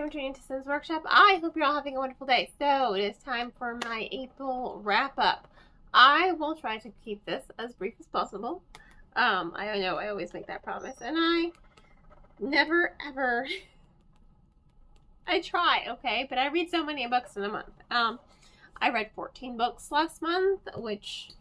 for tuning into Sims Workshop. I hope you're all having a wonderful day. So it is time for my April wrap-up. I will try to keep this as brief as possible. I know I always make that promise, and I never ever... I try, okay? But I read so many books in a month. I read 14 books last month, which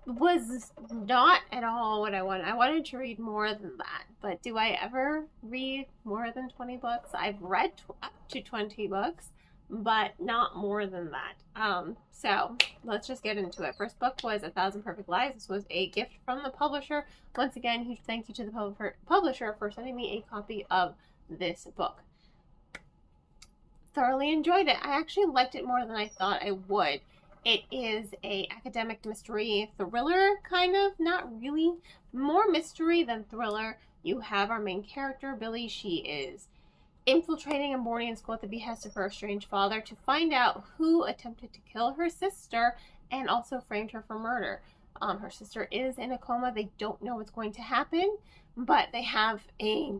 was not at all what I wanted. I wanted to read more than that, but do I ever read more than 20 books? I've read up to 20 books, but not more than that. So let's just get into it. First book was 1,000 Perfect Lies. This was a gift from the publisher. Once again, huge thank you to the publisher for sending me a copy of this book. Thoroughly enjoyed it. I actually liked it more than I thought I would. It is a academic mystery thriller, kind of. Not really. More mystery than thriller. You have our main character, Billy. She is infiltrating a boarding school at the behest of her estranged father to find out who attempted to kill her sister and also framed her for murder. Her sister is in a coma. They don't know what's going to happen, but they have a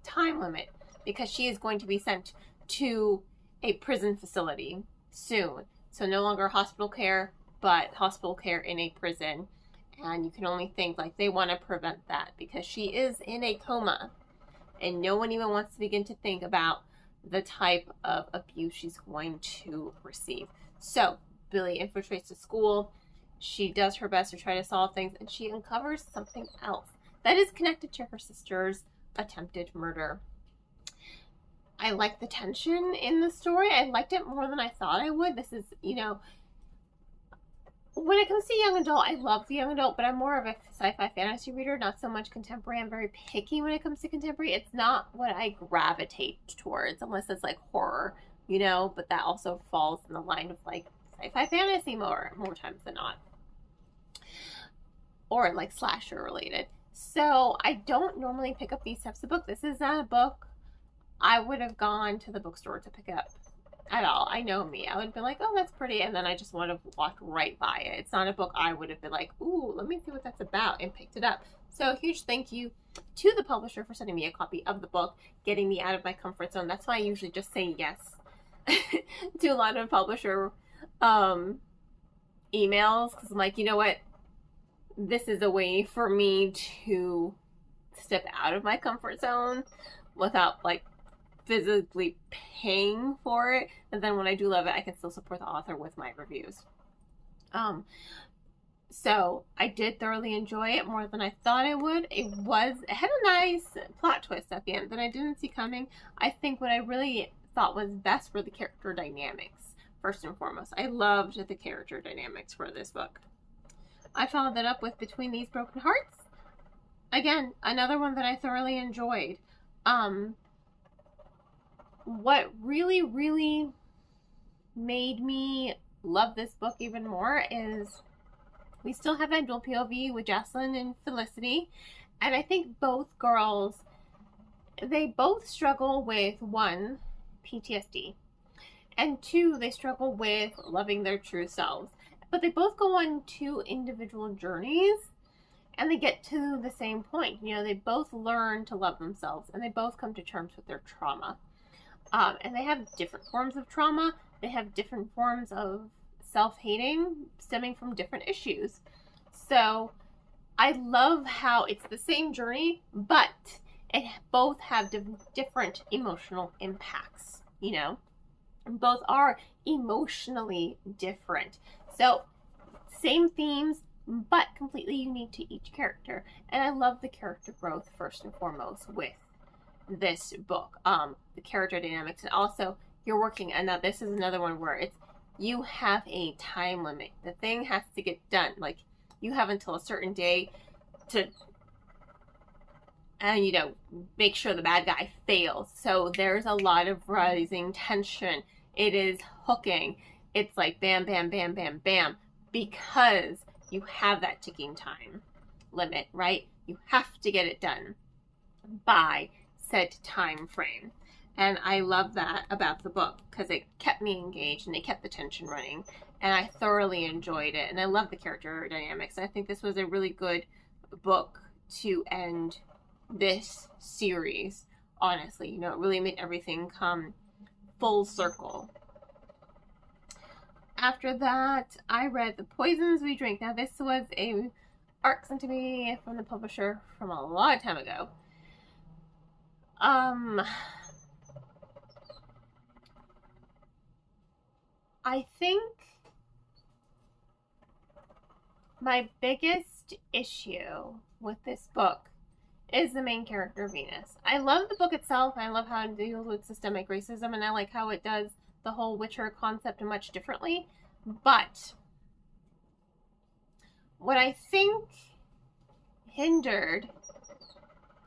time limit because she is going to be sent to a prison facility soon. So no longer hospital care, but hospital care in a prison. And you can only think, like, they want to prevent that because she is in a coma. And no one even wants to begin to think about the type of abuse she's going to receive. So Billy infiltrates the school. She does her best to try to solve things. And she uncovers something else that is connected to her sister's attempted murder. I like the tension in the story. I liked it more than I thought I would. This is, you know, when it comes to young adult, I love the young adult, but I'm more of a sci-fi fantasy reader, not so much contemporary. I'm very picky when it comes to contemporary. It's not what I gravitate towards, unless it's like horror, you know, but that also falls in the line of like sci-fi fantasy more times than not. Or like slasher related. So I don't normally pick up these types of books. This is not a book I would have gone to the bookstore to pick up at all. I know me. I would have been like, oh, that's pretty. And then I just would have walked right by it. It's not a book I would have been like, ooh, let me see what that's about, and picked it up. So a huge thank you to the publisher for sending me a copy of the book, getting me out of my comfort zone. That's why I usually just say yes to a lot of publisher emails, because I'm like, you know what? This is a way for me to step out of my comfort zone without like physically paying for it, and then when I do love it, I can still support the author with my reviews. So I did thoroughly enjoy it more than I thought I would. It had a nice plot twist at the end that I didn't see coming. I think what I really thought was best were the character dynamics, first and foremost. I loved the character dynamics for this book. I followed that up with Between These Broken Hearts. Again, another one that I thoroughly enjoyed. What really, really made me love this book even more is we still have that dual POV with Jocelyn and Felicity. And I think both girls, they both struggle with, one, PTSD. And two, they struggle with loving their true selves. But they both go on two individual journeys. And they get to the same point. You know, they both learn to love themselves. And they both come to terms with their trauma. And they have different forms of trauma. They have different forms of self-hating stemming from different issues. So I love how it's the same journey, but it both have different emotional impacts, you know? Both are emotionally different. So same themes, but completely unique to each character. And I love the character growth first and foremost with this book, the character dynamics, and also you're working, and now this is another one where it's, you have a time limit. The thing has to get done. Like, you have until a certain day to, you know, make sure the bad guy fails. So there's a lot of rising tension. It is hooking. It's like bam, bam, bam, bam, bam, because you have that ticking time limit, right? You have to get it done by set time frame. And I love that about the book because it kept me engaged and it kept the tension running, and I thoroughly enjoyed it, and I love the character dynamics. I think this was a really good book to end this series honestly. You know, it really made everything come full circle. After that, I read The Poisons We Drink. Now, this was a arc sent to me from the publisher from a long time ago. I think my biggest issue with this book is the main character, Venus. I love the book itself. I love how it deals with systemic racism, and I like how it does the whole Witcher concept much differently. But what I think hindered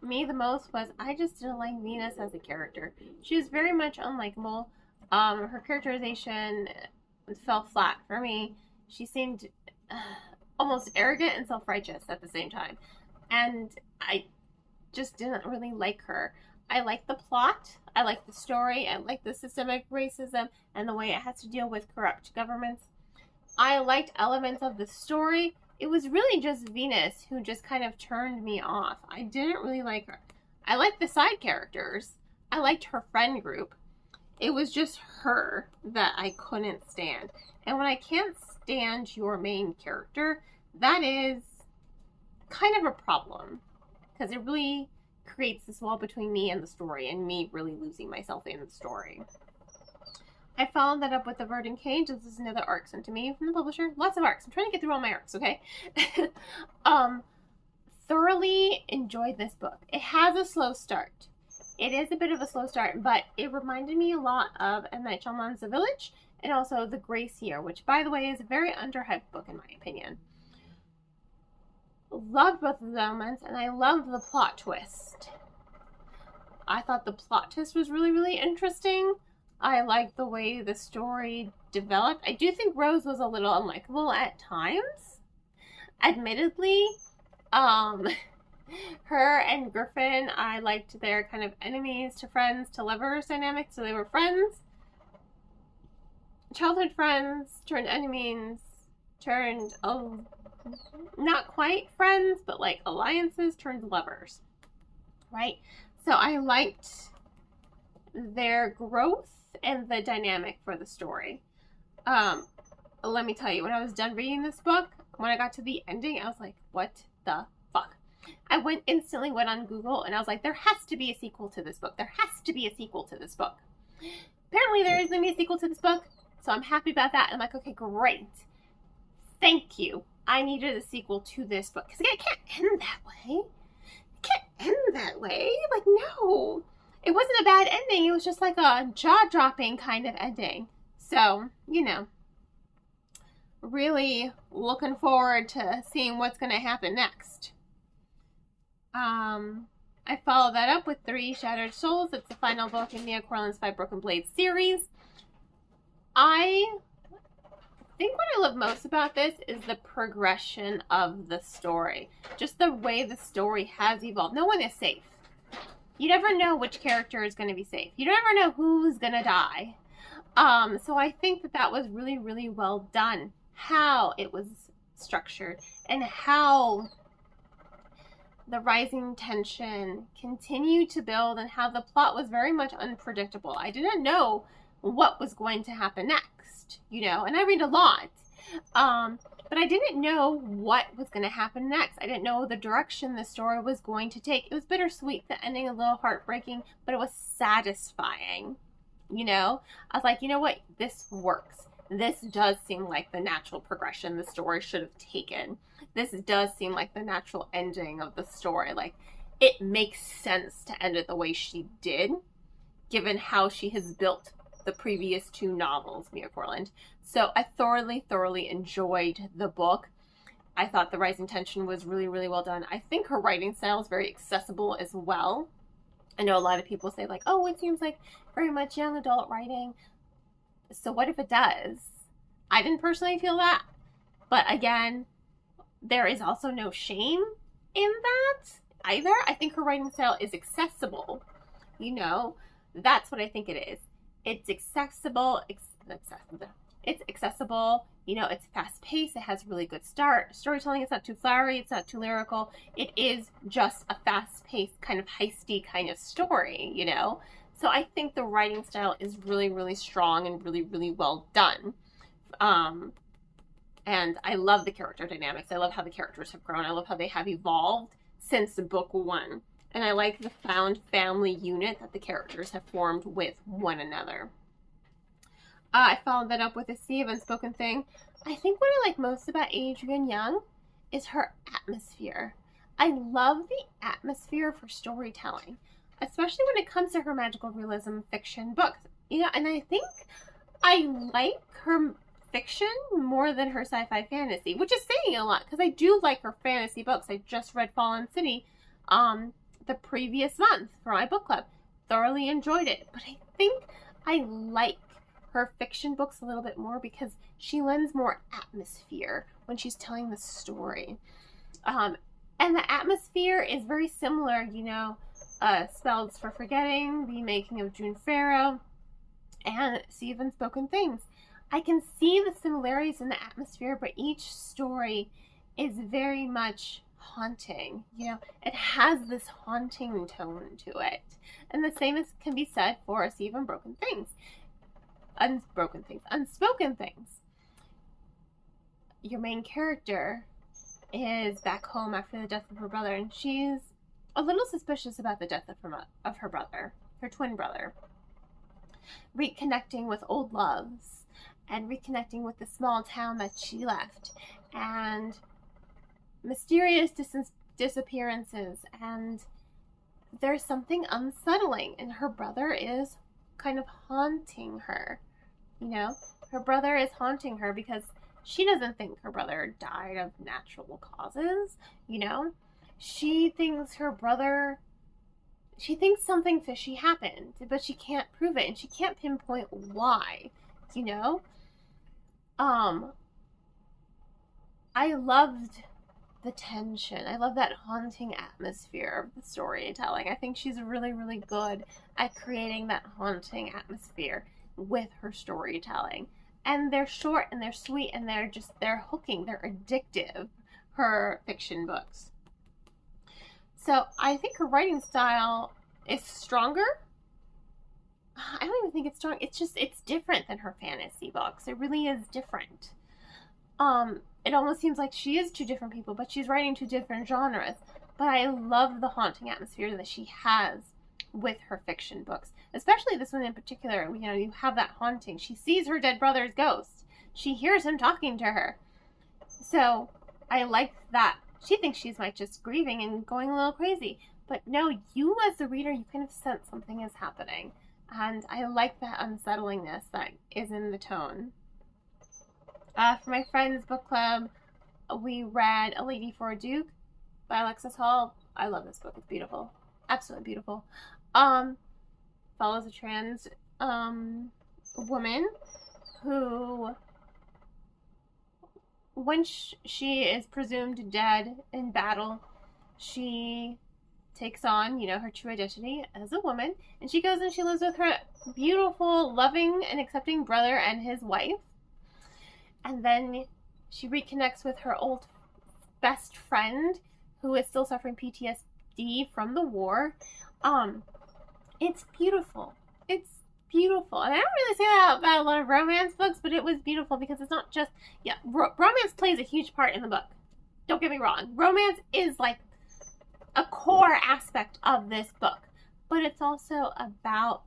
me the most was I just didn't like Venus as a character. She was very much unlikable. Her characterization fell flat for me. She seemed almost arrogant and self-righteous at the same time. And I just didn't really like her. I like the plot. I like the story. I like the systemic racism and the way it has to deal with corrupt governments. I liked elements of the story. It was really just Venus who just kind of turned me off. I didn't really like her. I liked the side characters. I liked her friend group. It was just her that I couldn't stand. And when I can't stand your main character, that is kind of a problem. Because it really creates this wall between me and the story, and me really losing myself in the story. I followed that up with The Verdant Cage. This is another arc sent to me from the publisher. Lots of arcs. I'm trying to get through all my arcs, okay? Thoroughly enjoyed this book. It has a slow start. It is a bit of a slow start, but it reminded me a lot of M. Night Shyamalan's The Village, and also The Grey Seer, which, by the way, is a very underhyped book in my opinion. Loved both of the elements, and I loved the plot twist. I thought the plot twist was really, really interesting. I liked the way the story developed. I do think Rose was a little unlikable at times. Admittedly, her and Griffin, I liked their kind of enemies to friends to lovers dynamic. So they were friends, childhood friends, turned enemies, turned not quite friends, but like alliances turned lovers, right? So I liked their growth and the dynamic for the story. Let me tell you, when I was done reading this book, when I got to the ending, I was like, what the fuck? I instantly went on Google and I was like, there has to be a sequel to this book. There has to be a sequel to this book. Apparently there is going to be a sequel to this book, so I'm happy about that. I'm like, okay, great. Thank you. I needed a sequel to this book. Because it can't end that way. It can't end that way. Like, no. It wasn't a bad ending. It was just like a jaw-dropping kind of ending. So, you know, really looking forward to seeing what's going to happen next. I followed that up with 3 Shattered Souls. It's the final book in Mia Corlin's 5 Broken Blades series. I think what I love most about this is the progression of the story. Just the way the story has evolved. No one is safe. You never know which character is going to be safe. You never know who's going to die. So I think that was really, really well done. How it was structured and how the rising tension continued to build and how the plot was very much unpredictable. I didn't know what was going to happen next, you know, and I read a lot. But I didn't know what was going to happen next. I didn't know the direction the story was going to take. It was bittersweet, the ending a little heartbreaking, but it was satisfying, you know? I was like, you know what? This works. This does seem like the natural progression the story should have taken. This does seem like the natural ending of the story. Like, it makes sense to end it the way she did, given how she has built the previous 2 novels, Mia Corland. So I thoroughly enjoyed the book. I thought the rising tension was really, really well done. I think her writing style is very accessible as well. I know a lot of people say like, oh, it seems like very much young adult writing. So what if it does? I didn't personally feel that. But again, there is also no shame in that either. I think her writing style is accessible. You know, that's what I think it is. It's accessible. It's accessible. You know, it's fast paced, it has really good storytelling, it's not too flowery, it's not too lyrical. It is just a fast paced, kind of heisty kind of story, you know? So I think the writing style is really, really strong and really, really well done. And I love the character dynamics. I love how the characters have grown. I love how they have evolved since book one. And I like the found family unit that the characters have formed with one another. I followed that up with a Sea of Unspoken Thing. I think what I like most about Adrienne Young is her atmosphere. I love the atmosphere for storytelling, especially when it comes to her magical realism fiction books. You know, and I think I like her fiction more than her sci-fi fantasy, which is saying a lot because I do like her fantasy books. I just read Fallen City the previous month for my book club. Thoroughly enjoyed it, but I think I like her fiction books a little bit more because she lends more atmosphere when she's telling the story. And the atmosphere is very similar, you know, Spells for Forgetting, The Making of June Farrow, and Sea of Unspoken Things. I can see the similarities in the atmosphere, but each story is very much haunting. You know, it has this haunting tone to it. And the same can be said for Sea of Unspoken Things. Your main character is back home after the death of her brother, and she's a little suspicious about the death of her brother, her twin brother. Reconnecting with old loves and reconnecting with the small town that she left, and mysterious disappearances, and there's something unsettling, and her brother is kind of haunting her. You know, her brother is haunting her because she doesn't think her brother died of natural causes, you know? She thinks something fishy happened, but she can't prove it, and she can't pinpoint why, you know? I loved the tension. I love that haunting atmosphere of the storytelling. I think she's really, really good at creating that haunting atmosphere with her storytelling. And they're short and they're sweet and they're hooking, they're addictive, her fiction books. So I think her writing style is stronger. I don't even think it's strong. It's different than her fantasy books. It really is different. It almost seems like she is two different people, but she's writing two different genres. But I love the haunting atmosphere that she has with her fiction books, especially this one in particular. You know, you have that haunting. She sees her dead brother's ghost. She hears him talking to her. So I like that. She thinks she's like just grieving and going a little crazy. But no, you as the reader, you kind of sense something is happening. And I like that unsettlingness that is in the tone. For my friend's book club, we read A Lady for a Duke by Alexis Hall. I love this book. It's beautiful. Absolutely beautiful. Follows a trans woman who, when she is presumed dead in battle, she takes on, you know, her true identity as a woman, and she goes and she lives with her beautiful, loving, and accepting brother and his wife. And then she reconnects with her old best friend who is still suffering PTSD from the war. It's beautiful. It's beautiful. And I don't really say that about a lot of romance books, but it was beautiful because it's not just, romance plays a huge part in the book. Don't get me wrong. Romance is like a core aspect of this book, but it's also about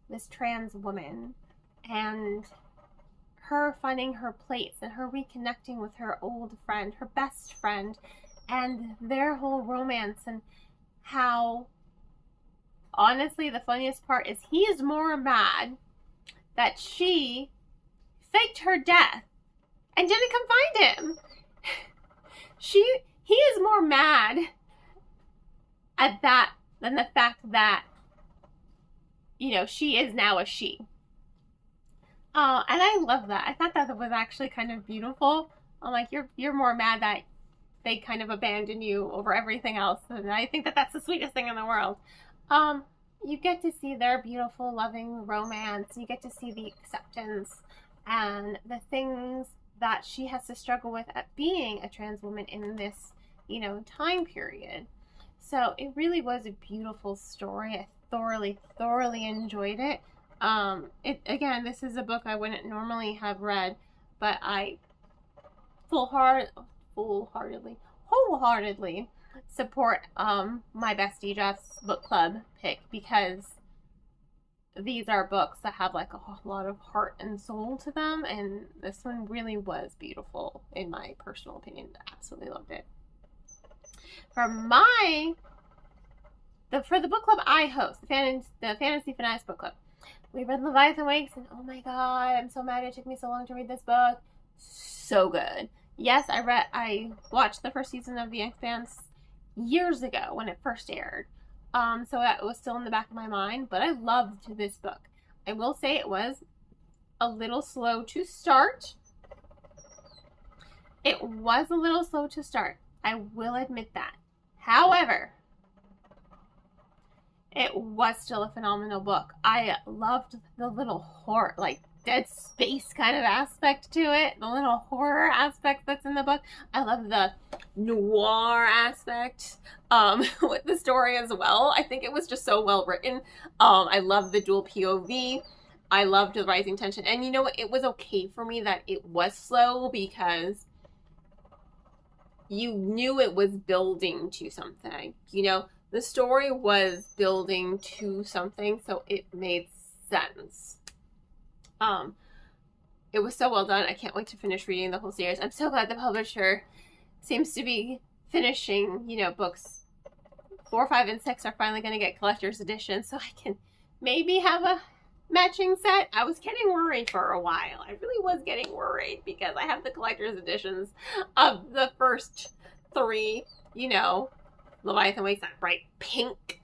this trans woman and her finding her place and her reconnecting with her old friend, her best friend, and their whole romance, and how, honestly, the funniest part is he is more mad that she faked her death and didn't come find him. He is more mad at that than the fact that, you know, she is now a she. And I love that. I thought that was actually kind of beautiful. I'm like, you're more mad that they kind of abandon you over everything else. And I think that that's the sweetest thing in the world. You get to see their beautiful, loving romance. You get to see the acceptance and the things that she has to struggle with at being a trans woman in this, you know, time period. So it really was a beautiful story. I thoroughly enjoyed it. Again, this is a book I wouldn't normally have read, but I wholeheartedly support my Bestie Jeff's book club pick, because these are books that have like a lot of heart and soul to them, and this one really was beautiful in my personal opinion. Absolutely loved it. For the book club I host, the Fantasy Fanatics book club, we read Leviathan Wakes, and oh my god, I'm so mad it took me so long to read this book. So good. Yes, I watched the first season of The Expanse years ago when it first aired. So that was still in the back of my mind, but I loved this book. I will say it was a little slow to start. It was a little slow to start. I will admit that. However, it was still a phenomenal book. I loved the little horror, like Dead Space kind of aspect to it, the little horror aspect that's in the book. I love the noir aspect with the story as well. I think it was just so well written. I love the dual POV. I loved the rising tension. And you know what? It was okay for me that it was slow, because you knew it was building to something. You know, the story was building to something, so it made sense. It was so well done. I can't wait to finish reading the whole series. I'm so glad the publisher seems to be finishing, you know, books 4, 5, and 6 are finally going to get collector's editions, so I can maybe have a matching set. I was getting worried for a while. I really was getting worried, because I have the collector's editions of the first 3, you know, Leviathan Wakes, that bright pink,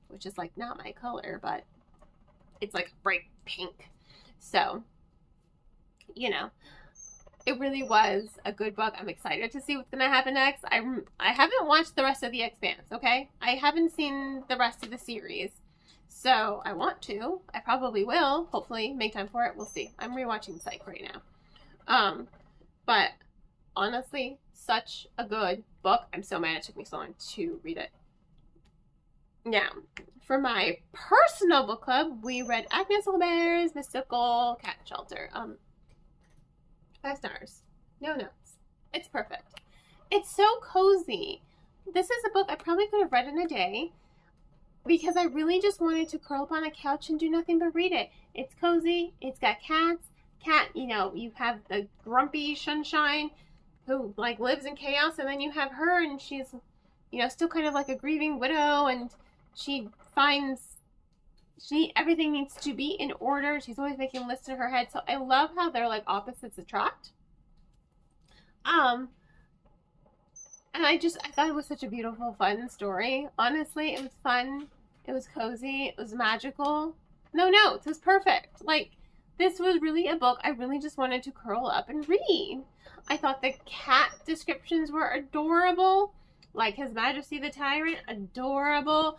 which is like not my color, but it's like bright pink. So, you know, it really was a good book. I'm excited to see what's going to happen next. I haven't watched the rest of The Expanse, okay? I haven't seen the rest of the series. So I want to. I probably will. Hopefully make time for it. We'll see. I'm rewatching Psych right now. But honestly, such a good book. I'm so mad it took me so long to read it. Now, for my personal book club, we read Agnes Aubert's Mystical Cat Shelter. 5 stars. No notes. It's perfect. It's so cozy. This is a book I probably could have read in a day, because I really just wanted to curl up on a couch and do nothing but read it. It's cozy. It's got cats. You know, you have the grumpy Sunshine who like lives in chaos, and then you have her, and she's, you know, still kind of like a grieving widow, and she finds everything needs to be in order. She's always making lists in her head. So I love how they're like opposites attract. And I thought it was such a beautiful, fun story. Honestly, it was fun. It was cozy. It was magical. No notes. It was perfect. Like, this was really a book I really just wanted to curl up and read. I thought the cat descriptions were adorable. Like His Majesty the Tyrant, adorable.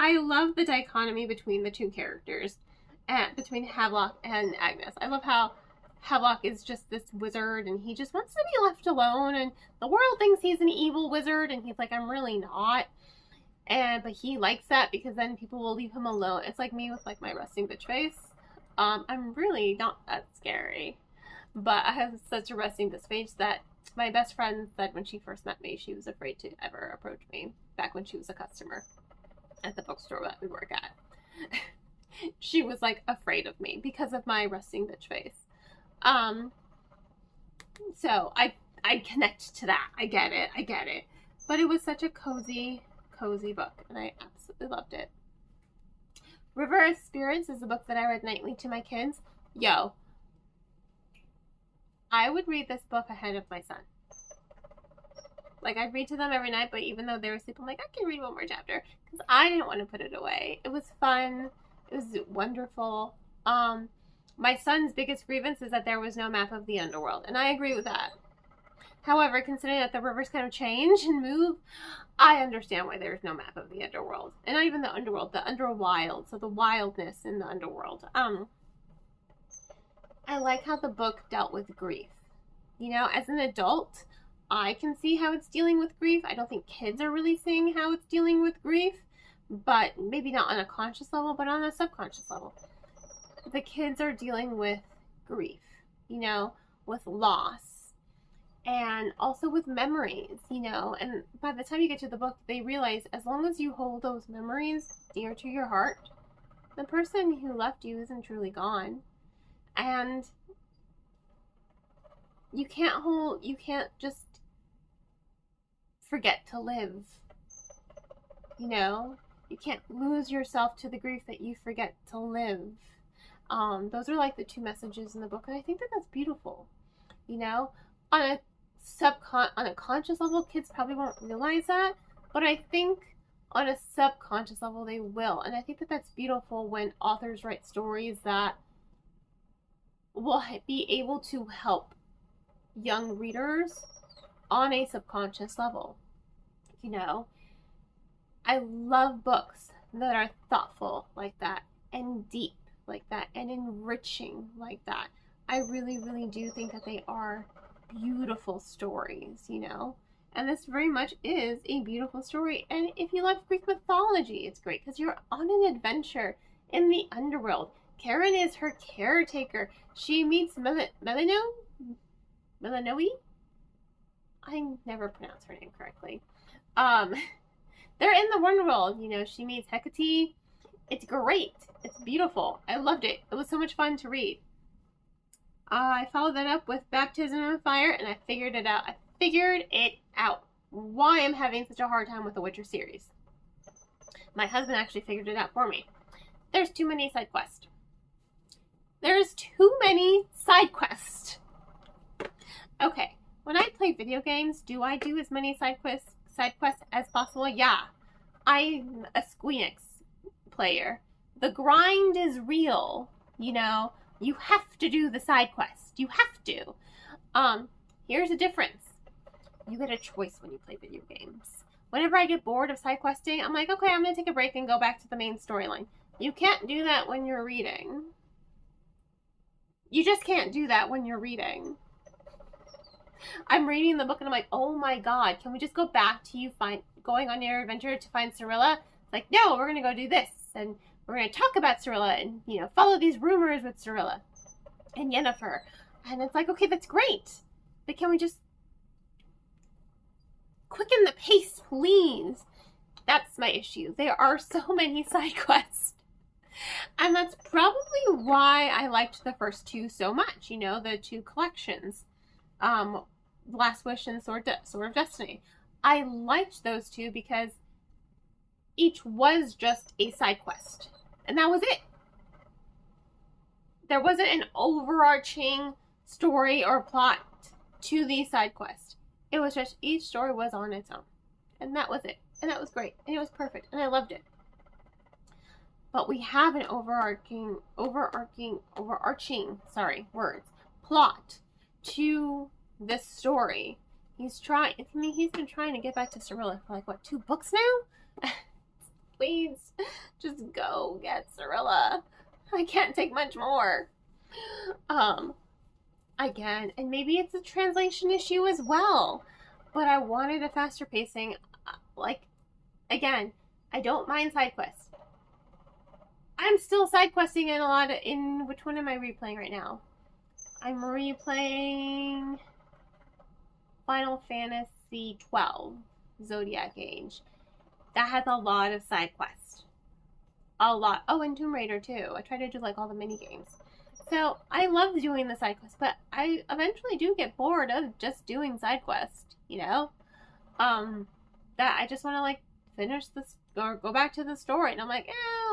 I love the dichotomy between the two characters, and between Havelock and Agnes. I love how Havelock is just this wizard, and he just wants to be left alone, and the world thinks he's an evil wizard, and he's like, I'm really not. But he likes that, because then people will leave him alone. It's like me with like my resting bitch face. I'm really not that scary, but I have such a resting bitch face that my best friend said when she first met me, she was afraid to ever approach me back when she was a customer at the bookstore that we work at. She was like afraid of me because of my resting bitch face. So I connect to that. I get it. But it was such a cozy book, and I absolutely loved it. River of Spirits is a book that I read nightly to my kids. Yo, I would read this book ahead of my son. Like, I'd read to them every night, but even though they were asleep, I'm like, I can read one more chapter, because I didn't want to put it away. It was fun. It was wonderful. My son's biggest grievance is that there was no map of the underworld, and I agree with that. However, considering that the rivers kind of change and move, I understand why there's no map of the underworld. And not even the underworld, the underwild, so the wildness in the underworld. I like how the book dealt with grief. You know, as an adult, I can see how it's dealing with grief. I don't think kids are really seeing how it's dealing with grief, but maybe not on a conscious level, but on a subconscious level. The kids are dealing with grief, you know, with loss, and also with memories, you know, and by the time you get to the book, they realize as long as you hold those memories dear to your heart, the person who left you isn't truly gone. And you can't just forget to live, you know? You can't lose yourself to the grief that you forget to live. Those are like the two messages in the book, and I think that that's beautiful, you know? On a conscious level, kids probably won't realize that, but I think on a subconscious level they will, and I think that that's beautiful when authors write stories that will be able to help young readers on a subconscious level. You know, I love books that are thoughtful like that, and deep like that, and enriching like that. I really, really do think that they are beautiful stories, you know? And this very much is a beautiful story. And if you love Greek mythology, it's great because you're on an adventure in the underworld. Karen is her caretaker. She meets Melinoe? I never pronounce her name correctly. They're in the one world, you know. She meets Hecate. It's great. It's beautiful. I loved it. It was so much fun to read. I followed that up with Baptism of Fire, and I figured it out. Why I'm having such a hard time with the Witcher series. My husband actually figured it out for me. There's too many side quests. There's too many side quests. Okay, when I play video games, do I do as many side quests as possible? Yeah. I'm a Squeenix player. The grind is real, you know. You have to do the side quest. You have to. Here's the difference. You get a choice when you play video games. Whenever I get bored of side questing, I'm like, okay, I'm going to take a break and go back to the main storyline. You can't do that when you're reading. You just can't do that when you're reading. I'm reading the book and I'm like, oh my god, can we just go back to you going on your adventure to find Cyrilla? It's like, no, we're going to go do this. And we're going to talk about Cyrilla and, you know, follow these rumors with Cyrilla and Yennefer. And it's like, okay, that's great. But can we just quicken the pace, please? That's my issue. There are so many side quests. And that's probably why I liked the first two so much, you know, the two collections. Last Wish and Sword of Destiny. I liked those two because each was just a side quest. And that was it. There wasn't an overarching story or plot to the side quest. It was just each story was on its own. And that was it. And that was great. And it was perfect. And I loved it. But we have an overarching plot to this story. He's been trying to get back to Cyrilla for like, what, 2 books now? Please, just go get Cyrilla. I can't take much more. Again, and maybe it's a translation issue as well, but I wanted a faster pacing. Like, again, I don't mind side quests. I'm still side questing in which one am I replaying right now? I'm replaying Final Fantasy 12, Zodiac Age. That has a lot of side quests. A lot. Oh, and Tomb Raider too. I try to do like all the mini games. So I love doing the side quests, but I eventually do get bored of just doing side quests, you know? That I just want to like finish this or go back to the story. And I'm like,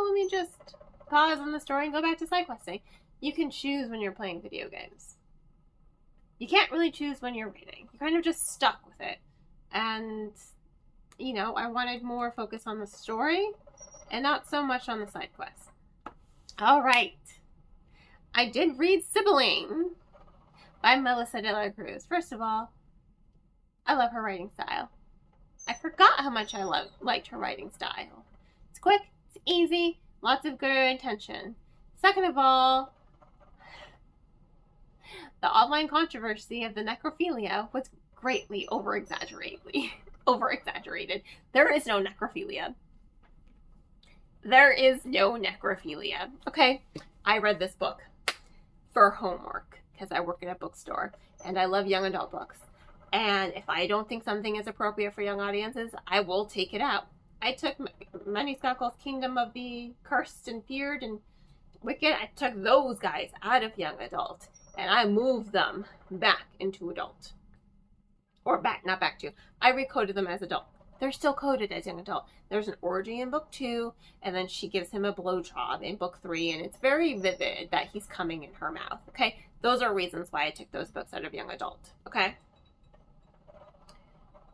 let me just pause on the story and go back to side questing. You can choose when you're playing video games. You can't really choose when you're reading. You're kind of just stuck with it. And, you know, I wanted more focus on the story and not so much on the side quests. All right. I did read Sibylline by Melissa de la Cruz. First of all, I love her writing style. I forgot how much I liked her writing style. It's quick, it's easy, lots of good intention. Second of all, the online controversy of the necrophilia was greatly over-exaggerated. There is no necrophilia. There is no necrophilia. Okay, I read this book for homework because I work in a bookstore and I love young adult books. And if I don't think something is appropriate for young audiences, I will take it out. I took Maniscalco's Kingdom of the Cursed and Feared and Wicked. I took those guys out of young adult and I moved them back into adult. Or not back to. I recoded them as adult. They're still coded as young adult. There's an orgy in book 2, and then she gives him a blowjob in book 3, and it's very vivid that he's coming in her mouth. Okay? Those are reasons why I took those books out of young adult. Okay?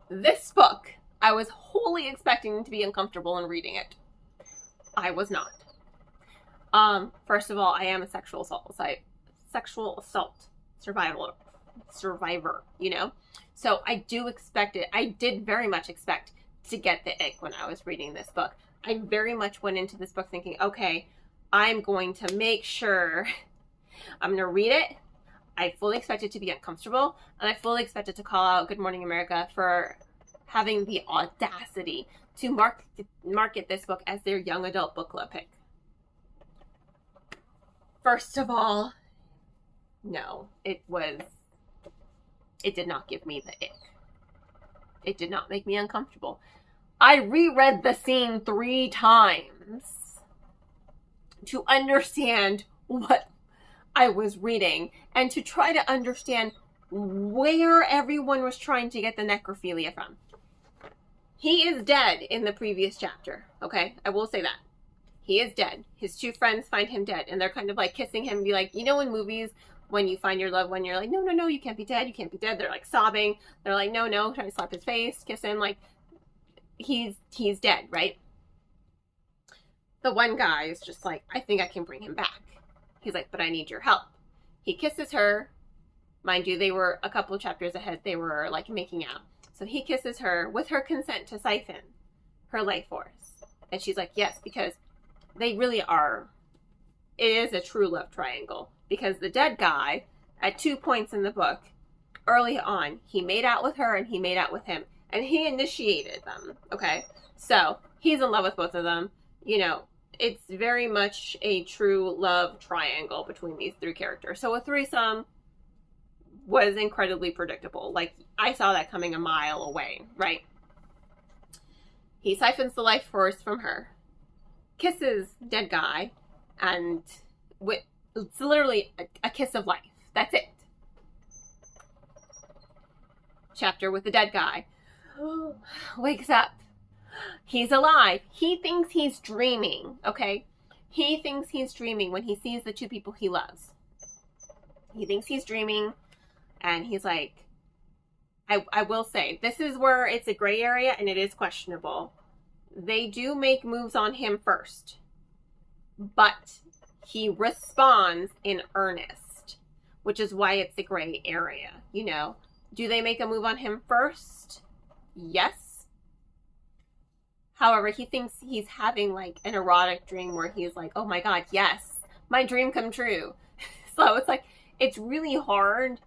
This book, I was wholly expecting to be uncomfortable in reading it. I was not. First of all, I am a sexual assault survivor, you know? So I do expect it. I did very much expect to get the ick when I was reading this book. I very much went into this book thinking, okay, I'm going to make sure I'm going to read it. I fully expect it to be uncomfortable, and I fully expected to call out Good Morning America for having the audacity to market this book as their young adult book club pick. First of all, no, it did not give me the ick. It did not make me uncomfortable. I reread the scene 3 times to understand what I was reading and to try to understand where everyone was trying to get the necrophilia from. He is dead in the previous chapter, okay? I will say that. He is dead. His 2 friends find him dead, and they're kind of like kissing him and be like, you know, in movies, when you find your loved one, you're like, no, no, no, you can't be dead, you can't be dead. They're like sobbing. They're like, no, no, trying to slap his face, kiss him, like, he's dead, right? The one guy is just like, I think I can bring him back. He's like, but I need your help. He kisses her. Mind you, they were a couple of chapters ahead. They were like making out. So he kisses her with her consent to siphon her life force. And she's like, yes, because they really are. It is a true love triangle. Because the dead guy, at 2 points in the book, early on, he made out with her and he made out with him. And he initiated them, okay? So, he's in love with both of them. You know, it's very much a true love triangle between these 3 characters. So, a threesome was incredibly predictable. Like, I saw that coming a mile away, right? He siphons the life force from her, kisses dead guy, and it's literally a kiss of life. That's it. Chapter with the dead guy. Wakes up. He's alive. He thinks he's dreaming, okay? He thinks he's dreaming when he sees the 2 people he loves. He thinks he's dreaming, and he's like, I will say, this is where it's a gray area, and it is questionable. They do make moves on him first, but he responds in earnest, which is why it's a gray area, you know? Do they make a move on him first? Yes. However, he thinks he's having like an erotic dream where he's like, oh my God, yes, my dream come true. So it's like, it's really hard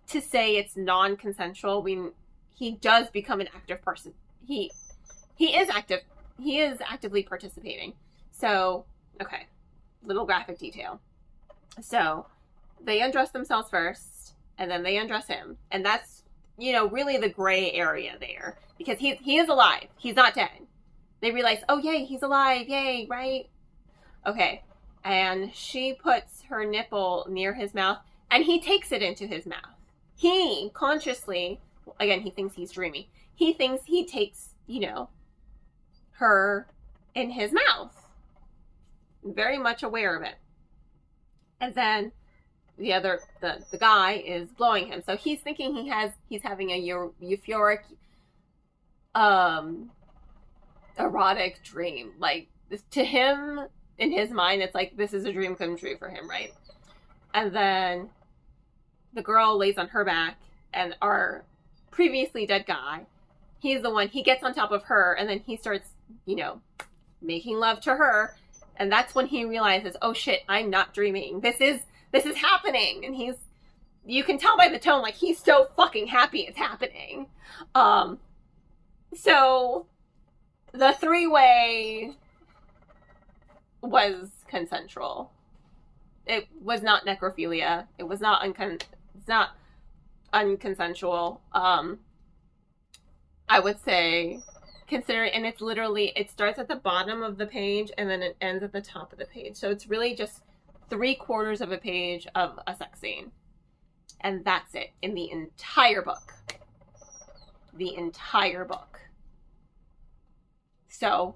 to say it's non-consensual when he does become an active person. He is active. He is actively participating. So, okay. Little graphic detail. So, they undress themselves first, and then they undress him. And that's, you know, really the gray area there. Because he is alive. He's not dead. They realize, oh, yay, he's alive. Yay, right? Okay. And she puts her nipple near his mouth, and he takes it into his mouth. He consciously, again, he thinks he's dreaming. He thinks he takes, you know, her in his mouth. Very much aware of it. And then the guy is blowing him. So he's thinking he's having a euphoric erotic dream. Like, to him, in his mind, it's like this is a dream come true for him, right? And then the girl lays on her back, and our previously dead guy, he's the one, he gets on top of her, and then he starts, you know, making love to her. And that's when he realizes, oh shit, I'm not dreaming. This is happening. And you can tell by the tone, like, he's so fucking happy it's happening. So the three-way was consensual. It was not necrophilia. It was not it's not unconsensual. I would say consider it, and it's literally, it starts at the bottom of the page and then it ends at the top of the page. So it's really just 3/4 of a page of a sex scene. And that's it in the entire book. The entire book. So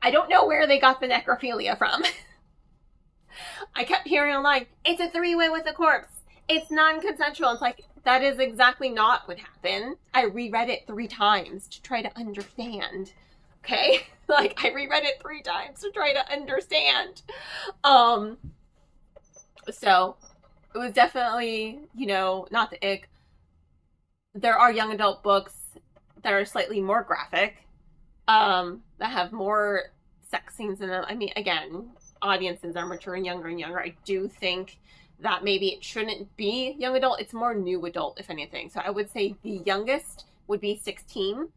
I don't know where they got the necrophilia from. I kept hearing online, it's a 3-way with a corpse. It's non-consensual. It's like, that is exactly not what happened. I reread it 3 times to try to understand. Okay? Like, I reread it 3 times to try to understand. So it was definitely, you know, not the ick. There are young adult books that are slightly more graphic, that have more sex scenes in them. I mean, again, audiences are mature and younger and younger. I do think that maybe it shouldn't be young adult. It's more new adult, if anything. So I would say the youngest would be 16.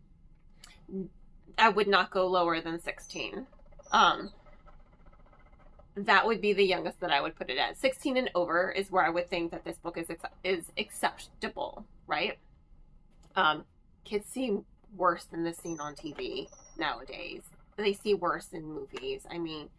I would not go lower than 16. That would be the youngest that I would put it at. 16 and over is where I would think that this book is acceptable, right? Kids see worse than this scene on TV nowadays. They see worse in movies. I mean,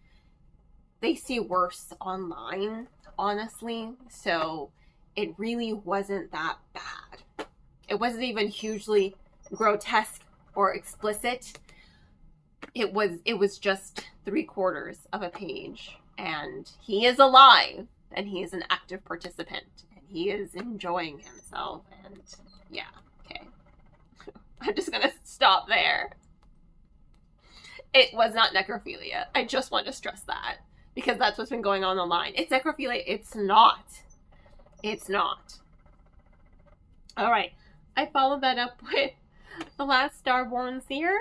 they see worse online, honestly. So it really wasn't that bad. It wasn't even hugely grotesque or explicit. It was just 3/4 of a page. And he is alive. And he is an active participant. And he is enjoying himself. And yeah, okay. I'm just going to stop there. It was not necrophilia. I just want to stress that. Because that's what's been going on online. It's necrophilia. It's not. It's not. Alright. I followed that up with The Last Starborn Seer.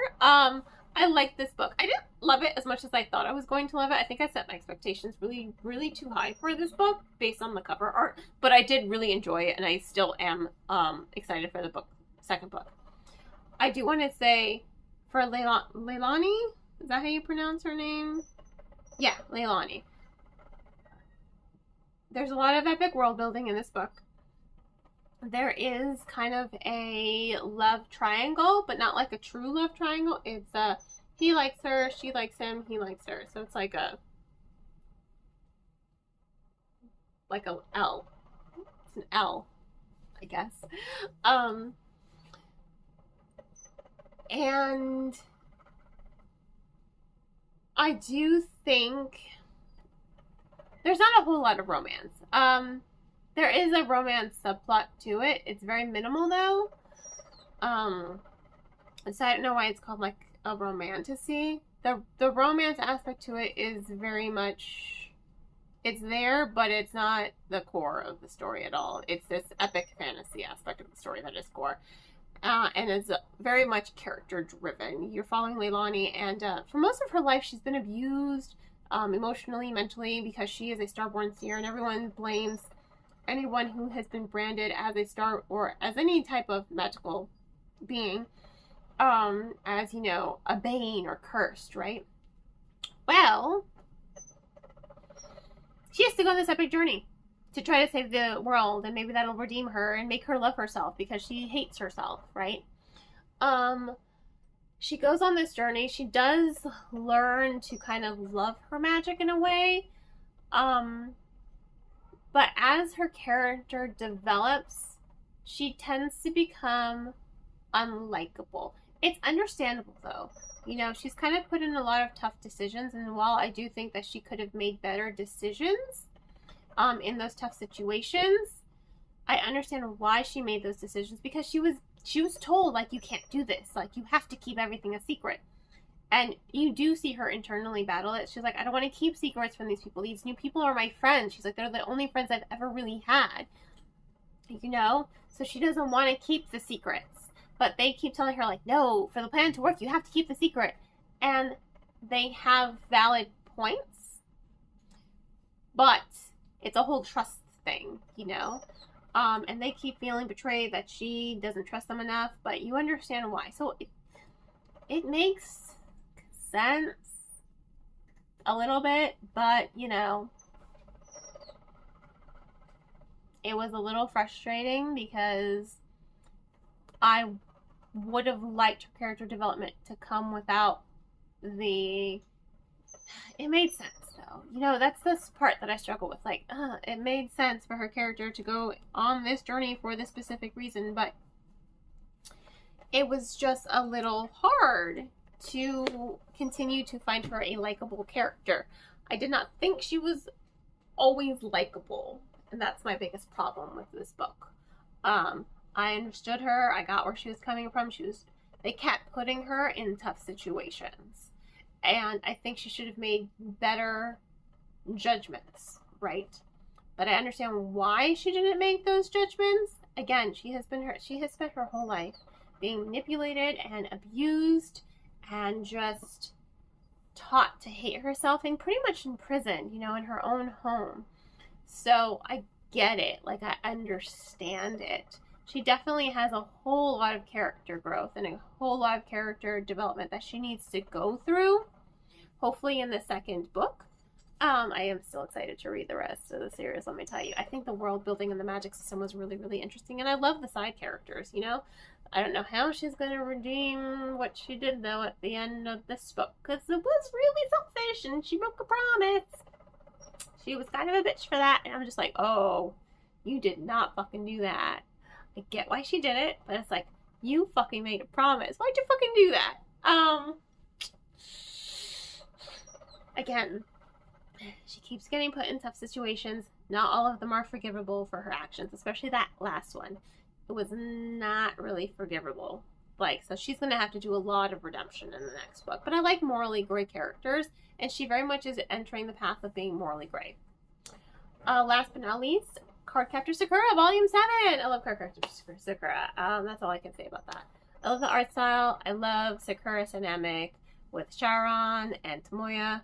I liked this book. I didn't love it as much as I thought I was going to love it. I think I set my expectations really, really too high for this book based on the cover art. But I did really enjoy it, and I still am excited for the second book. I do want to say, for Leilani, is that how you pronounce her name? Yeah, Leilani. There's a lot of epic world building in this book. There is kind of a love triangle, but not like a true love triangle. It's he likes her, she likes him, he likes her. So it's like a L. It's an L, I guess. And I do think there's not a whole lot of romance. There is a romance subplot to it. It's very minimal though. So I don't know why it's called like a romantasy. The romance aspect to it is very much, it's there, but it's not the core of the story at all. It's this epic fantasy aspect of the story that is core. And it's very much character driven. You're following Leilani, and for most of her life she's been abused emotionally, mentally, because she is a Starborn Seer, and everyone blames anyone who has been branded as a star or as any type of magical being as, you know, a bane or cursed, right? Well, she has to go on this epic journey to try to save the world, and maybe that'll redeem her and make her love herself because she hates herself, right? She goes on this journey. She does learn to kind of love her magic in a way. But as her character develops, she tends to become unlikable. It's understandable though. You know, she's kind of put in a lot of tough decisions, and while I do think that she could have made better decisions in those tough situations, I understand why she made those decisions, because she was told, like, you can't do this, like, you have to keep everything a secret. And you do see her internally battle it. She's like, I don't want to keep secrets from these people. These new people are my friends. She's like, they're the only friends I've ever really had. You know? So she doesn't want to keep the secrets. But they keep telling her, like, no, for the plan to work, you have to keep the secret. And they have valid points. But it's a whole trust thing, you know? And they keep feeling betrayed that she doesn't trust them enough, but you understand why. So it makes sense a little bit, but you know, it was a little frustrating because I would have liked her character development to come without the... It made sense though. You know, that's this part that I struggle with. Like, it made sense for her character to go on this journey for this specific reason, but it was just a little hard to continue to find her a likable character. I did not think she was always likable, and that's my biggest problem with this book. I understood her. I got where she was coming from. They kept putting her in tough situations, and I think she should have made better judgments, right? But I understand why she didn't make those judgments. Again, she has spent her whole life being manipulated and abused and just taught to hate herself, and pretty much in prison, you know, in her own home. So I get it. Like, I understand it. She definitely has a whole lot of character growth and a whole lot of character development that she needs to go through, hopefully in the second book. I am still excited to read the rest of the series, let me tell you. I think the world building and the magic system was really, really interesting, and I love the side characters, you know? I don't know how she's going to redeem what she did, though, at the end of this book, because it was really selfish, and she broke a promise. She was kind of a bitch for that, and I'm just like, oh, you did not fucking do that. I get why she did it, but it's like, you fucking made a promise. Why'd you fucking do that? Again, she keeps getting put in tough situations. Not all of them are forgivable for her actions, especially that last one. It was not really forgivable. Like, so she's going to have to do a lot of redemption in the next book. But I like morally gray characters, and she very much is entering the path of being morally gray. Last but not least, Cardcaptor Sakura, Volume 7. I love Cardcaptor Sakura. That's all I can say about that. I love the art style. I love Sakura's dynamic with Sharon and Tomoya.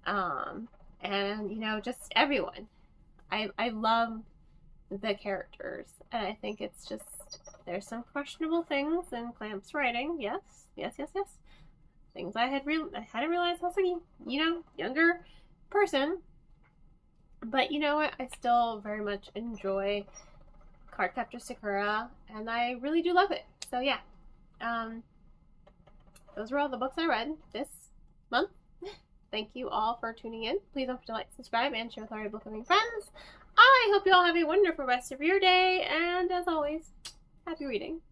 And, you know, just everyone. I love the characters. And I think it's just, there's some questionable things in Clamp's writing. Yes. Things I hadn't realized as a, you know, younger person. But you know what? I still very much enjoy Cardcaptor Sakura, and I really do love it. So yeah, those were all the books I read this month. Thank you all for tuning in. Please don't forget to like, subscribe, and share with all your book-loving friends. I hope you all have a wonderful rest of your day, and as always, happy reading.